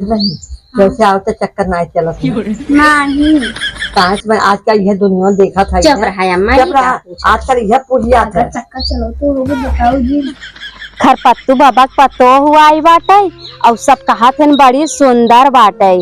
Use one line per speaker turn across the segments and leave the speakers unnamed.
नहीं जैसे आओ तो चक्कर ना चलो
नहीं
कांच में आजकल यह दुनिया देखा था
चुप रहा अम्मा
चुप रहा आजकल यह पूछिया था
चक्कर चलो तो वो बताओ जी।
खरपत्तू बाबा पतो हुआ आई बाटे और सब कहा थे बड़ी सुंदर बाटे।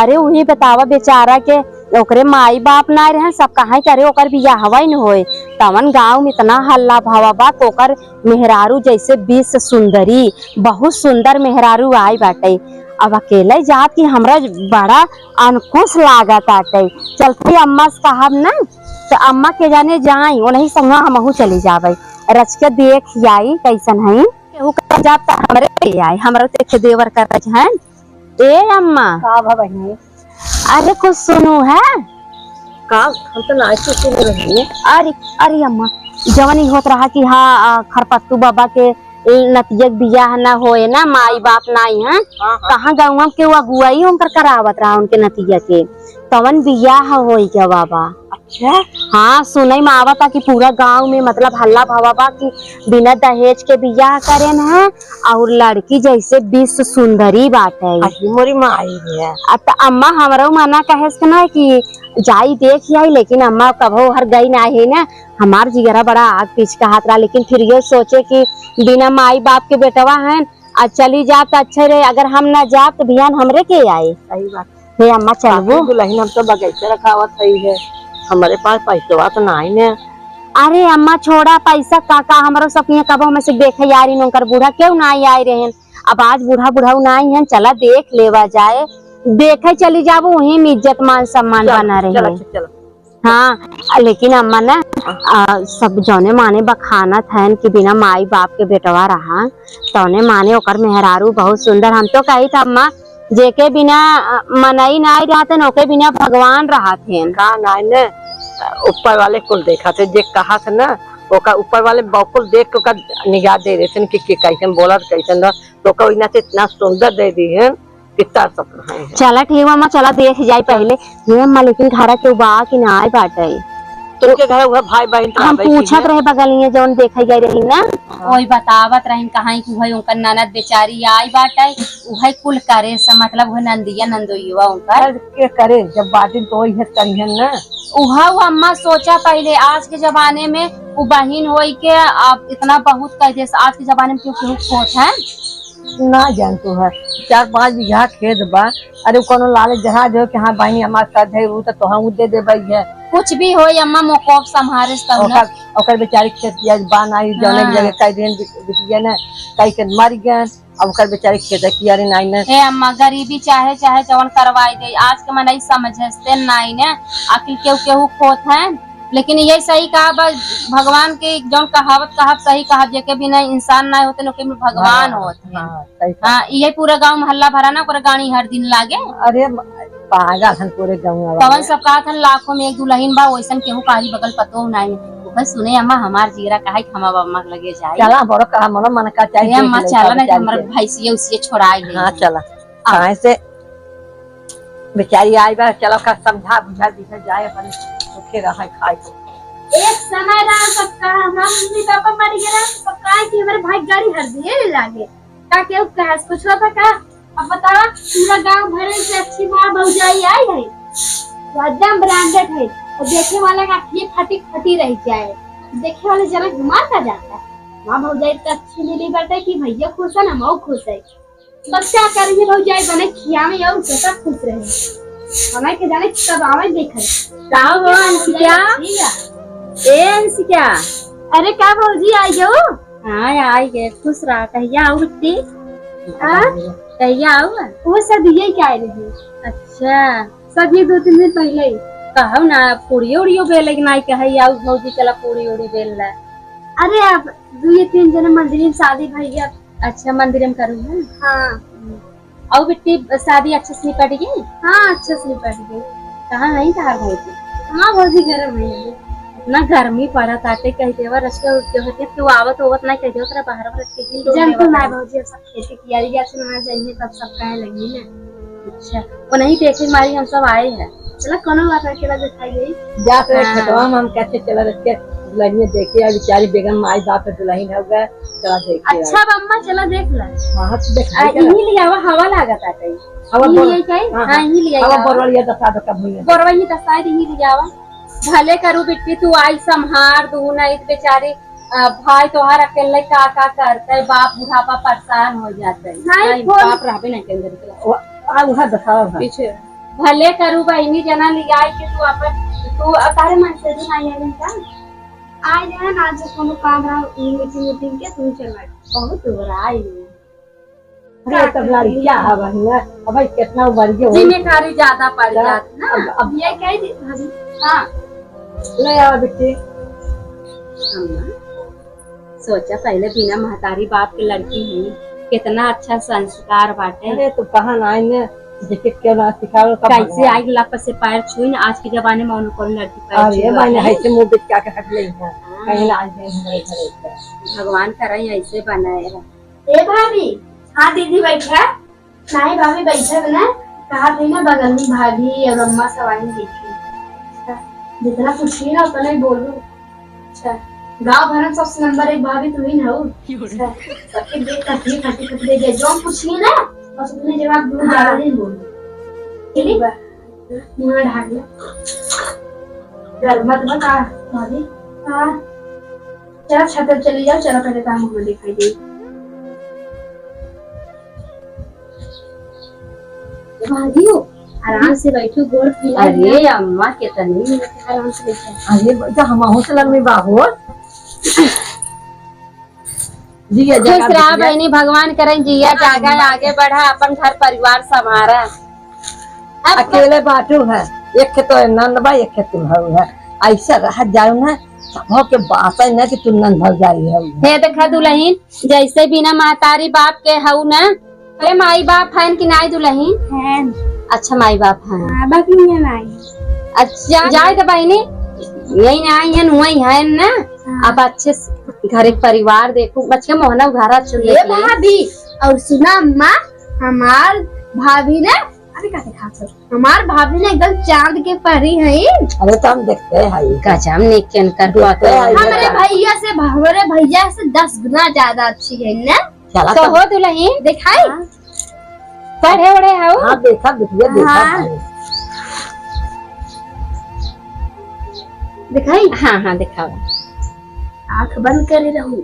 अरे वही बतावा बेचारा के ओकरे माई बाप ना रहे सब कहा करे ओकर बियाह हवा न होए तवन गांव में इतना हल्ला भावा बा ओकर मेहरारू जैसे बीस सुंदरी बहुत सुंदर मेहरारू आई बाटे। अब अकेले जात की हमरा बड़ा अनखुश लागत आटे चलते अम्मा से कहब ना तो अम्मा के जाने जाई उन्हीं संग हमहू चली जावे रच के देख आई कैसन है केहू कर जात त हमरे पे आई हमरा देख देवर कर है। ए अम्मा
का बहनी
अरे कुछ सुनो है
का हम तो नाच के सुन रही है।
अरे अरे अम्मा जवानी होत रहा कि हाँ खरपत्तू बाबा के नतियक बियाह ना होए ना माई बाप नाई है कहाँ गाँव के अगुआई उनकर करावत रहा उनके नतिया के तवन बियाह होई क्या बाबा।
अच्छा
हाँ सुनई में आवता कि पूरा गांव में मतलब हल्ला भावा बा कि बिना दहेज के बियाह करेन है और लड़की जैसे बीस सुंदरी बाटे
मोरी माँ आई है।
अब अम्मा हमारा मना कहे ना कि जाई देख आई लेकिन अम्मा कभो हर गई ना है ना हमार जिगरा बड़ा आग पीछ का हाथ रहा लेकिन फिर ये सोचे कि बिना माई बाप के बेटवा है आज चली जात तो अच्छे रहे अगर हम ना जात तो ध्यान हमरे के आए।
सही बात
हे अम्मा चलबो
दुल्हन हम तो बगीचे रखावत सही है हमारे पास पैसा तो ना है।
अरे अम्मा छोड़ा पैसा काका हमारो सकिया कबो में से देखे यारी नौकर बूढ़ा क्यों ना आई रहे अब आज बूढ़ा बूढ़ा ना आई है चला देख लेवा जाए देखे चली जाबो वही में इज्जत मान सम्मान बना रहे। हाँ लेकिन अम्मा ना सब जौने माने बखानत है कि बिना माई बाप के बेटवा रहा तौने माने ओकर मेहरारू बहुत सुंदर हम तो कही था अम्मा जेके बिना मनई नाई रहते ओके बिना भगवान रहते
का नाई ने ऊपर वाले कुल देखा थे जे कहा था ना ओका ऊपर वाले बकुल देख के ओका निगाह दे रहे थे कि कैसन बोला कैसन तो का इतना से इतना सुंदर दे दी है कितना सपना है।
चला ठीक है चला देख जाए पहले ये अम्मा लेकिन घर के बा कि ना आए बाटे
तुमके घर हुआ भाई बहन
हम पूछत रहे बगलिए जौन देखई गई रही ना
वही बतावत रही कहा कि वही उनका ननद बेचारी आई बाटे वही कुल करे मतलब वह नंदिया नंदोयुआ उनकर
के करे जब बाटिन तो वही करिहन ना
उहा वो अम्मा सोचा पहले आज के जमाने में वो बहन होई के अब इतना बहुत कह दे आज के जमाने में क्यों केहू खोज है
ना जान तू है 4-5 बीघा खेत बा अरे कोनो लाले जहाँ जो कि हाँ बहनी हमारे साथ है वो तो हम दे देबई है
कुछ भी हो अम्मा मोकोब संभारे
ओकर बेचारी खेत बान आई जौने जगह कई दिन बिटिया ना कई के मर गए अब ओकर बेचारी खेत की अरे नाई ने
हे अम्मा गरीबी चाहे चाहे जवन करवाई दे आज के मनई समझते नाई ने आखिर केहू केहू खोत है लेकिन ये सही कहा भगवान के जौन कहावत सही कहा जेके बिना इंसान ना होते लोग में भगवान होते हैं। हाँ ये पूरा गांव मोहल्ला भरा ना पूरा गाड़ी हर दिन लागे
अरे पागल हन पूरे गांव
तवन सब कहा था लाखों में एक दुल्हन बा वैसन केहू कारी बगल पतो नहीं बस सुने अम्मा हमार जीरा कहा हम अम्मा लगे जाए
चला बड़ो कहा मनो मन का चाहिए
अम्मा चला नहीं हमारे भैंसिया उसी छोड़ाई
हाँ चला कहाँ से बेचारी आई बा चलो का समझा बुझा दिखा जाए अपन भूखे रहा खाए
एक समय रहा सबका मम्मी पापा मर गए सबका कि हमारे भाई गाड़ी हर दिए लागे का केहू कहा कुछ था का अब बताओ पूरा गांव भरे से अच्छी मां भौजाई आई है एकदम ब्रांडेड है और देखने वाले का आंखें फटी फटी रह जाए देखने वाले जरा घुमा का जाता है मां भौजाई तो अच्छी मिली बात है कि भैया खुश है ना मऊ खुश है बच्चा करिए भौजाई बने खिया में और कैसा खुश रहे हमें के जाने कब आवे देखे
का हो अंशिका ए अंशिका
अरे का भौजी आई हो
हाँ आई गए खुश रहा कहिया आओ बिट्टी कहिया आओ
वो सब ये क्या आई रही
अच्छा
सब ये 2-3 दिन पहले ही
कहू ना पूरी उड़ियो बेल लेकिन आई कहे आओ भौजी चला पूरी उड़ी बेल ला
अरे अब 2-3 जन मंदिर में शादी भैया
अच्छा मंदिर में करूँ है
हाँ
आओ बिट्टी शादी अच्छे से निपट गई
हाँ अच्छे से निपट गई
कहाँ नहीं था भौजी
हाँ भौजी घर में
इतना गर्मी पड़ा ताते कह देवा रस्ते उठते होते तू आवत होवत नहीं कह देवा तेरा बाहर रख के दिन
जब तो मैं भौजी सब खेती की यारी जैसे ना जाइए तब सब कहे लगी ना
अच्छा वो नहीं देखे मारी हम सब आए हैं
चला कोनो बात अकेला दिखाई गई
जा तो खेतवा में हम कैसे चला रखे दुल्हन देखिए बेचारी बेगम माई बाप दुल्हन हो गए, चला देखिए।
अच्छा अम्मा चलो देख ला।
हाँ तो देख
यही लिया हुआ हवा लागत है कहीं
हवा
यही कहीं हाँ यही लिया
हवा बोलिए दसा दसा भूल
बोरवही तो शायद यही लिया हुआ। भले करू बिट्टी तू आई संहार दू नहीं तो बेचारी भाई तोहार अकेले का करते बाप बुढ़ापा परेशान हो जाते
नहीं,
बाप रहबे नहीं केंद्र
आ उहा दसा
पीछे भले करू बहनी जना लिया के तू अपन तू तारे मन से नहीं आई का
आज है ना आज कोनो काम रहा मीटिंग के तुम चला
बहुत बुराई
अरे तब लड़कियां हवा है अब भाई कितना बढ़ गया
जिम्मेदारी ज्यादा पड़ जाती ना।
अब ये कह दी भाभी।
हाँ
ले आओ बेटी।
सोचा पहले बिना महतारी बाप के लड़की हुई कितना अच्छा संस्कार बाटे।
अरे तो कहाँ ना आए देखे क्यों ना सिखाओ
कैसे आई लाप से पैर छुई ना आज के जमाने में उनको लड़की पैर
अरे मैंने ऐसे मुंह पे क्या क्या हट ले है कहीं ना आज हमारे घर पे
भगवान करे ऐसे बनाए रहा।
ए भाभी। हाँ दीदी बैठा नहीं भाभी बैठा ना कहा थी ना बगल में भाभी और अम्मा सब आई देखी जितना पूछिए ना उतना ही बोलू। अच्छा गाँव भर में सबसे नंबर 1 भाभी तू ही ना हो। सबके देख कटनी खटी खटी दे गए जो हम पूछिए ना बस उतने जवाब दूर ज्यादा नहीं बोलू चलिए मुँह ढाक ले डर मत बता भाभी। हाँ चलो छत पर चली जाओ चलो पहले काम हमें दिखाई दे। भाभी हो आराम से बैठो गोड़ फैला।
अरे अम्मा कितनी आराम से बैठे।
अरे बेटा हम हो चलन में बाबू जी
खुश रहा बहनी भगवान करें जिया जागा आगे बढ़ा अपन घर परिवार संभारा।
अकेले बाटू है एक तो नंद भाई एक तुम है ऐसा रह जाओ ना सब के बात है ना कि तुम नंद भर जाई है।
हे देखा दुल्हन जैसे बिना महतारी बाप के हऊ ना अरे माई बाप है कि नहीं दुल्हन
है
अच्छा माई बाप है
बाकी नहीं नहीं।
अच्छा जाए तो बहनी यही ना आई है वही है ना। अब अच्छे घर एक परिवार देखो बच्चे मोहना घरा चुन
भाभी और सुना अम्मा हमार भाभी ने अरे क्या देखा हमार भाभी ने एकदम चांद के परी है।
अरे तो हम देखते हैं
गजब निकन कर
हमारे भैया से हमारे भैया से 10 गुना ज्यादा अच्छी है ना।
चला
तो हो दुल्हन
दिखाई
पढ़े उड़े हो।
हाँ देखा बिटिया देखा
दिखाई
हाँ हाँ दिखाओ
आँख बंद करे रहूं।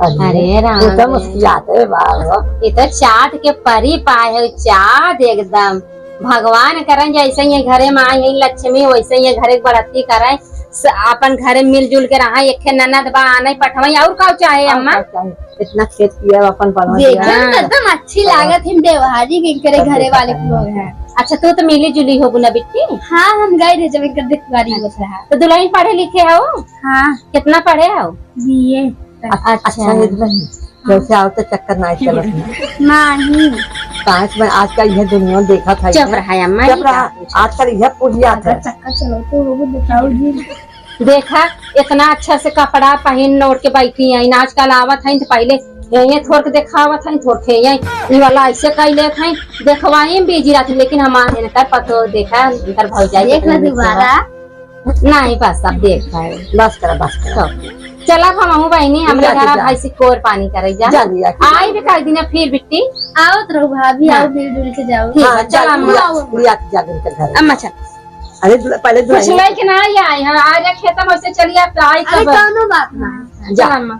अरे राम
तो मुस्कुराते बाबा
ये तो चाँद के परी पाए है चाँद एकदम भगवान करें जैसे ये घरे में आई है लक्ष्मी वैसे ये घरे बढ़ती करें अपन घरे मिलजुल के रहा एक ननद बा आने पठवाई और का चाहे अम्मा
इतना खेत किया अपन
एकदम अच्छी लागत है व्यवहारिक इनके घरे वाले लोग हैं।
अच्छा तू तो मिली जुली हो ना बिट्टी।
हाँ हम गए थे जब इनका दिखवारी बस रहा।
तो दुल्हन पढ़े लिखे हो।
हाँ
कितना पढ़े हो
बीए।
अच्छा जैसे आओ तो चक्कर ना चलो
नहीं
कांच में आज का यह दुनिया देखा था
चुप रहा अम्मा
आजकल यह पूजिया था
चक्कर चलो तो वो दिखाओ जी।
देखा इतना अच्छा से कपड़ा पहन ओढ़ के बैठी है आजकल आवत है तो पहले ये थोड़ के देखावत है थोड़ के ये वाला ऐसे कैले है देखवाई बिजी रहती लेकिन हमारे इनका पतो देखा इनकर भौजाई
देखना दोबारा
नहीं बस अब देख पाए
बस करा
चला हम बहनी हमारे घर भाई से कोर पानी करे जा आई भी कर दिन फिर बिट्टी
आओ तो भाभी आओ मिल जुल के जाओ।
चल अम्मा चल
अरे पहले
कुछ नहीं कि ना आई है आज खेत में से चलिए आई
अरे कोनो बात ना
चल अम्मा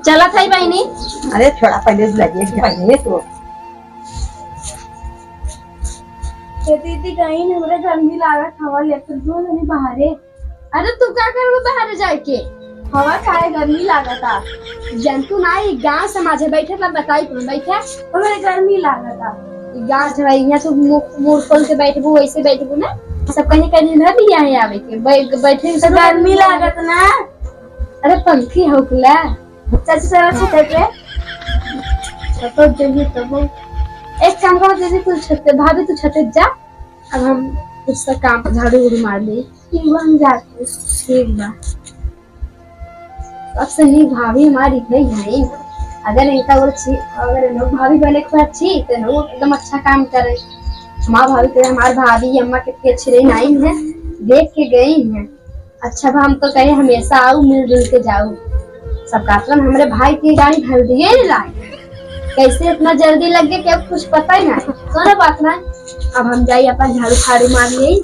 चला था बहनी।
अरे थोड़ा पहले लगे तो
दीदी कहीं हमारे घर में लागत हवा लेकर दो नहीं बाहर। अरे तू क्या कर बाहर जाके हवा खाए गर्मी लागता जंतु ना गाँव समाज बैठे ना बताई तुम बैठे हमारे गर्मी लागता गाँव से यहाँ तो मुंह खोल के बैठबू वैसे बैठबू ना सब कहीं कहीं ना भी यहाँ आवे के बैठे तो गर्मी लागत ना। अरे पंखी होकला चाची सारा छत पे तो जल्दी तब एक काम करो जैसे तू छत भाभी तू छत जा अब हम कुछ का काम झाड़ू उड़ू मार ले हम जाते ठीक बा। अब सही भाभी हमारी है अगर इनका वो अच्छी अगर लोग भाभी बने को अच्छी तो लोग एकदम अच्छा काम करे माँ भाभी तो हमारे भाभी अम्मा कितनी अच्छी रही नाई है, देख के गई हैं। अच्छा हम तो कहे हमेशा आओ मिलजुल के जाओ। सब कातलन हमारे भाई की गाड़ी भर दिए लाए, कैसे इतना जल्दी लग गया क्या कुछ पता ही नहीं। सोना बात ना, अब हम जाइए अपन झाड़ू फाड़ू मार लिए।